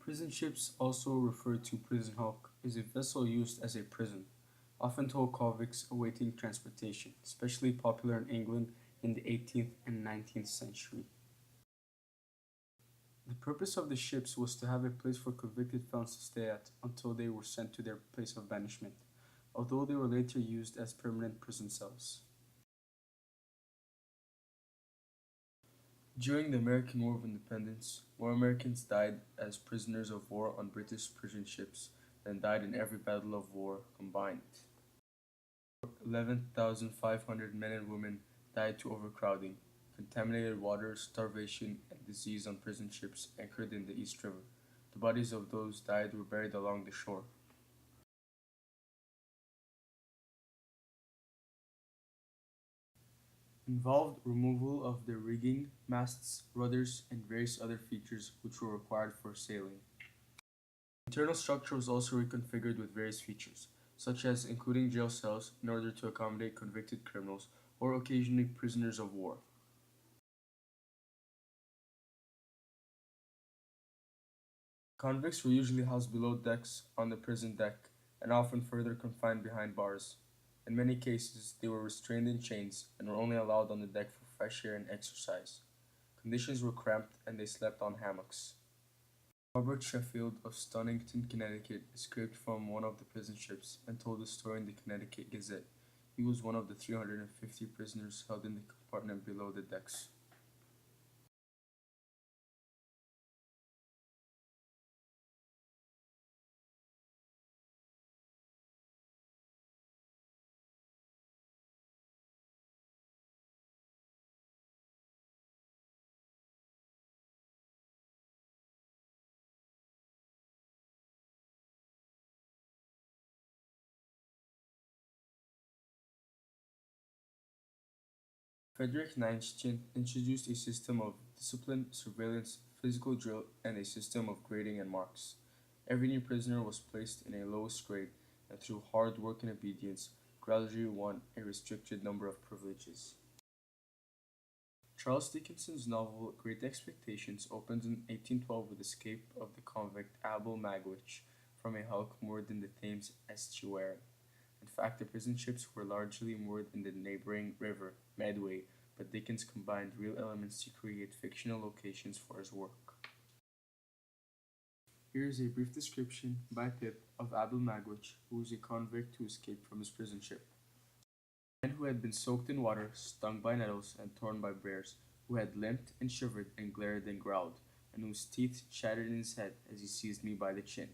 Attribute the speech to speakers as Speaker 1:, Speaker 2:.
Speaker 1: Prison ships, also referred to prison hulk, is a vessel used as a prison, often to hold convicts awaiting transportation, especially popular in England in the 18th and 19th century. The purpose of the ships was to have a place for convicted felons to stay at until they were sent to their place of banishment, although they were later used as permanent prison cells. During the American War of Independence, more Americans died as prisoners of war on British prison ships than died in every battle of war combined. 11,500 men and women died to overcrowding, contaminated water, starvation, and disease on prison ships anchored in the East River. The bodies of those died were buried along the shore. Involved removal of the rigging, masts, rudders, and various other features which were required for sailing. The internal structure was also reconfigured with various features, such as including jail cells in order to accommodate convicted criminals or occasionally prisoners of war. Convicts were usually housed below decks on the prison deck and often further confined behind bars. In many cases, they were restrained in chains and were only allowed on the deck for fresh air and exercise. Conditions were cramped and they slept on hammocks. Robert Sheffield of Stonington, Connecticut, escaped from one of the prison ships and told the story in the Connecticut Gazette. He was one of the 350 prisoners held in the compartment below the decks. Frederick Nietzsche introduced a system of discipline, surveillance, physical drill, and a system of grading and marks. Every new prisoner was placed in a lowest grade, and through hard work and obedience, gradually won a restricted number of privileges. Charles Dickinson's novel Great Expectations opens in 1812 with the escape of the convict Abel Magwitch from a hulk moored in the Thames estuary. In fact, the prison ships were largely moored in the neighboring river, Medway, but Dickens combined real elements to create fictional locations for his work. Here is a brief description by Pip of Abel Magwitch, who was a convict who escaped from his prison ship. A man who had been soaked in water, stung by nettles, and torn by bears, who had limped and shivered and glared and growled, and whose teeth chattered in his head as he seized me by the chin.